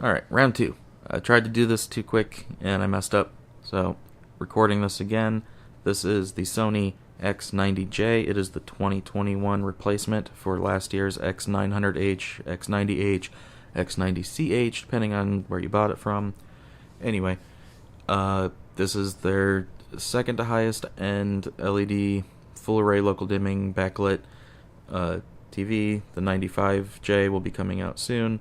Alright, round two. I tried to do this too quick and I messed up, so recording this again. This is the Sony X90J. It is the 2021 replacement for last year's X900H, X90H, X90CH, depending on where you bought it from. Anyway, this is their second to highest end LED full array local dimming backlit TV. The 95J will be coming out soon.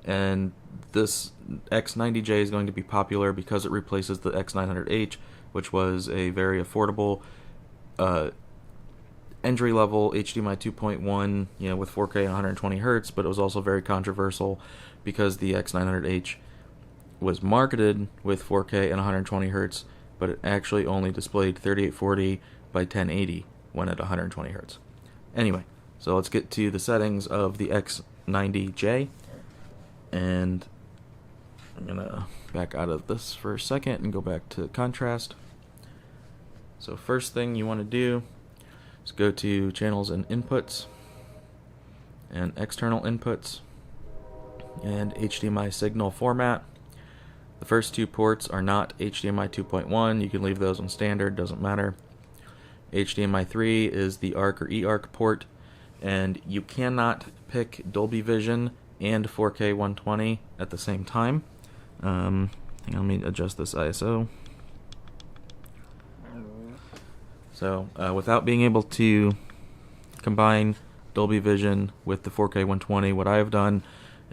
And this X90J is going to be popular because it replaces the X900H, which was a very affordable entry-level HDMI 2.1, with 4K and 120 Hz, but it was also very controversial because the X900H was marketed with 4K and 120 Hz, but it actually only displayed 3840 by 1080 when at 120 Hz. Anyway, so let's get to the settings of the X90J. And I'm gonna back out of this for a second and go back to contrast. So first thing you want to do is go to channels and inputs and external inputs and HDMI signal format. The first two ports are not HDMI 2.1. You can leave those on standard, doesn't matter. HDMI 3 is the ARC or eARC port, and you cannot pick Dolby Vision and 4K 120 at the same time. Hang on, let me adjust this ISO. So without being able to combine Dolby Vision with the 4K 120, what I have done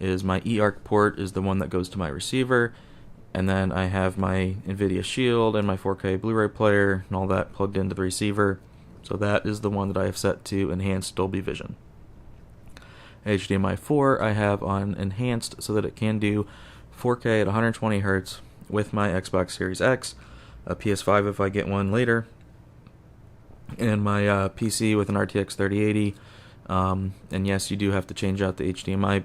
is my eARC port is the one that goes to my receiver, and then I have my NVIDIA Shield and my 4K Blu-ray player and all that plugged into the receiver. So that is the one that I have set to enhanced Dolby Vision. HDMI 4 I have on enhanced so that it can do 4K at 120 Hz with my Xbox Series X, a PS5 if I get one later, and my PC with an RTX 3080. And yes, you do have to change out the HDMI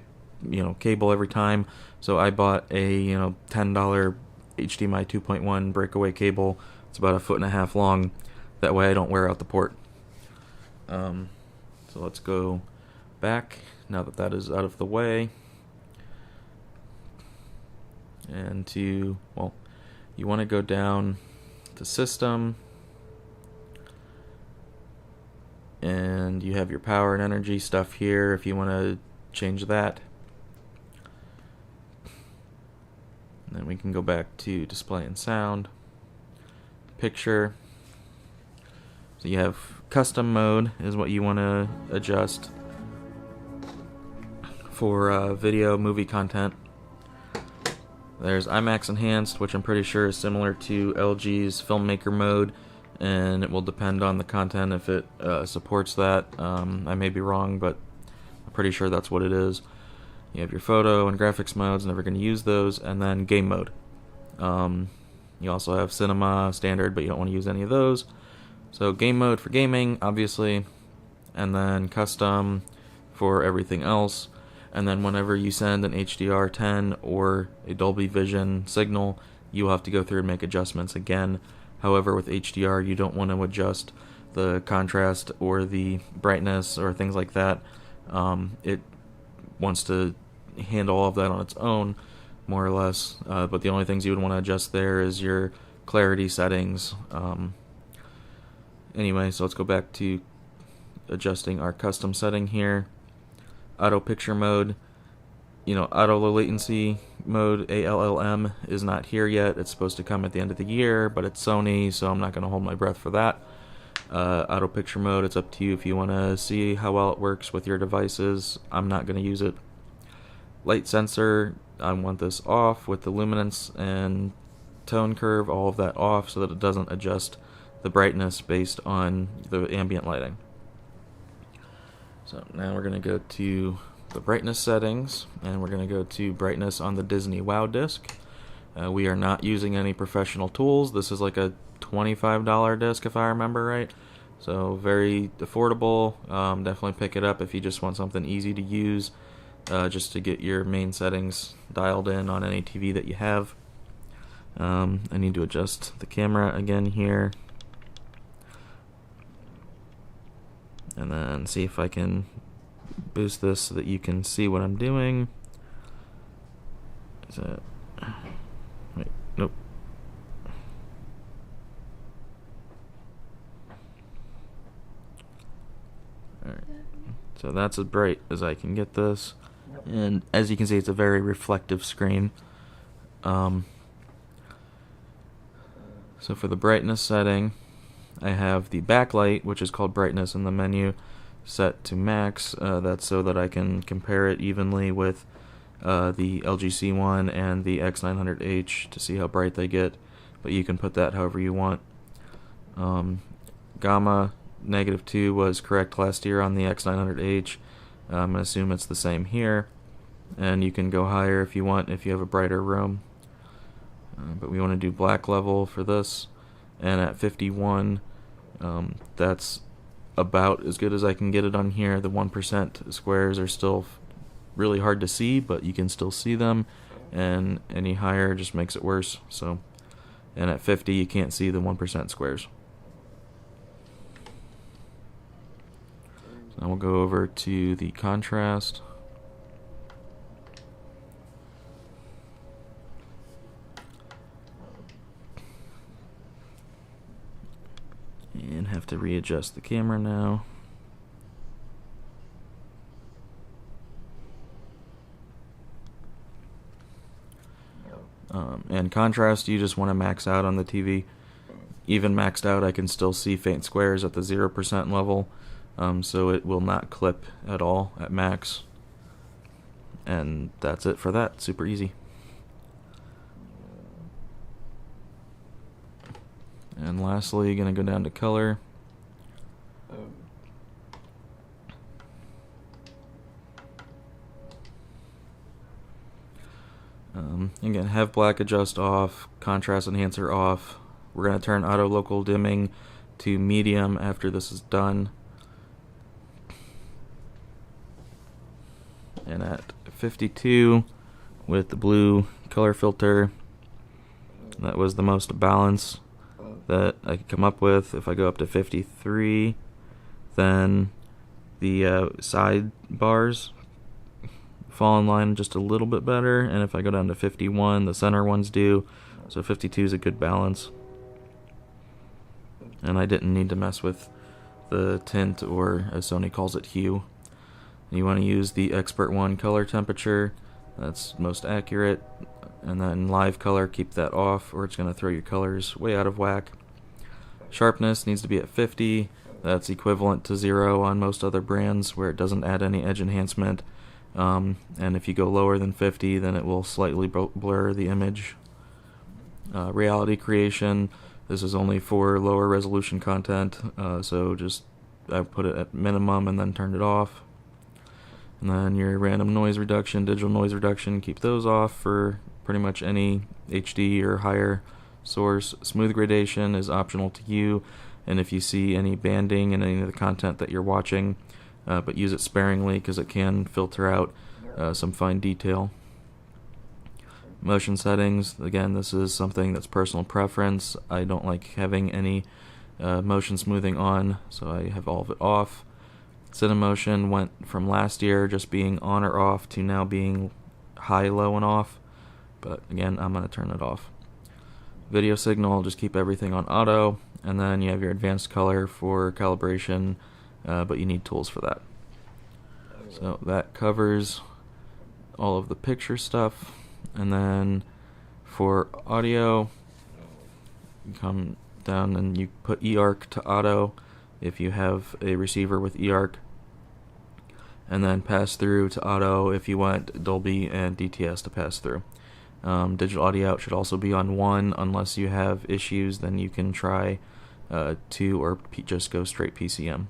cable every time. So I bought a $10 HDMI 2.1 breakaway cable. It's about 1.5 feet long. That way I don't wear out the port. So let's go back now that that is out of the way, and you want to go down to system, and you have your power and energy stuff here if you want to change that. And then we can go back to display and sound, picture. So you have custom mode is what you want to adjust for video movie content. There's IMAX Enhanced, which I'm pretty sure is similar to LG's filmmaker mode, and it will depend on the content if it supports that. I may be wrong, but I'm pretty sure that's what it is. You have your photo and graphics modes, never going to use those, and then game mode. You also have cinema, standard, but you don't want to use any of those. So game mode for gaming, obviously, and then custom for everything else. And then whenever you send an HDR10 or a Dolby Vision signal, you will have to go through and make adjustments again. However, with HDR, you don't want to adjust the contrast or the brightness or things like that. It wants to handle all of that on its own, more or less. But the only things you would want to adjust there is your clarity settings. Anyway, so let's go back to adjusting our custom setting here. Auto picture mode, auto low latency mode, ALLM, is not here yet. It's supposed to come at the end of the year, but it's Sony, so I'm not going to hold my breath for that. Auto picture mode, it's up to you if you want to see how well it works with your devices. I'm not going to use it. Light sensor, I want this off with the luminance and tone curve, all of that off so that it doesn't adjust the brightness based on the ambient lighting. So now we're going to go to the brightness settings, and we're going to go to brightness on the Disney Wow disc. We are not using any professional tools. This is like a $25 disc if I remember right. So very affordable. Definitely pick it up if you just want something easy to use, just to get your main settings dialed in on any TV that you have. I need to adjust the camera again here. And then see if I can boost this so that you can see what I'm doing. Is that... Wait, nope. Alright, so that's as bright as I can get this, and as you can see, it's a very reflective screen. So for the brightness setting, I have the backlight, which is called brightness in the menu, set to max. That's so that I can compare it evenly with the LG C1 and the X900H to see how bright they get, but you can put that however you want. Gamma -2 was correct last year on the X900H. I'm going to assume it's the same here, and you can go higher if you want, if you have a brighter room. But we want to do black level for this, and at 51, that's about as good as I can get it on here. The 1% squares are still really hard to see, but you can still see them, and any higher just makes it worse. So, and at 50 you can't see the 1% squares. So now we'll go over to the contrast. And have to readjust the camera now. And contrast, you just want to max out on the TV. Even maxed out, I can still see faint squares at the 0% level, so it will not clip at all at max. And that's it for that. Super easy. And lastly, going to go down to color. Again, have black adjust off, contrast enhancer off. We're going to turn auto local dimming to medium after this is done. And at 52, with the blue color filter, that was the most balance that I could come up with. If I go up to 53, then the side bars fall in line just a little bit better, and if I go down to 51, the center ones do. So 52 is a good balance. And I didn't need to mess with the tint, or as Sony calls it, hue. You want to use the Expert 1 color temperature. That's most accurate. And then live color, keep that off, or it's going to throw your colors way out of whack. Sharpness needs to be at 50. That's equivalent to 0 on most other brands, where it doesn't add any edge enhancement. And if you go lower than 50, then it will slightly blur the image. Reality creation, this is only for lower resolution content, so just I put it at minimum and then turned it off. And then your random noise reduction, digital noise reduction, keep those off for pretty much any HD or higher source. Smooth gradation is optional to you, and if you see any banding in any of the content that you're watching, but use it sparingly because it can filter out some fine detail. Motion settings, again, this is something that's personal preference. I don't like having any motion smoothing on, so I have all of it off. Cinemotion went from last year just being on or off to now being high, low, and off, but again, I'm going to turn it off. Video signal, just keep everything on auto, and then you have your advanced color for calibration, but you need tools for that. So that covers all of the picture stuff. And then for audio, you come down and you put eARC to auto if you have a receiver with eARC, and then pass through to auto if you want Dolby and DTS to pass through. Digital audio out should also be on 1 unless you have issues, then you can try 2 or just go straight PCM.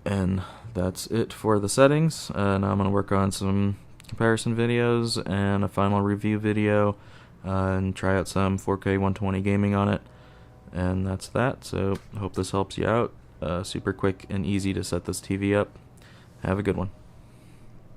And that's it for the settings. Now I'm going to work on some comparison videos and a final review video, and try out some 4K 120 gaming on it. And that's that. So I hope this helps you out. Super quick and easy to set this TV up. Have a good one.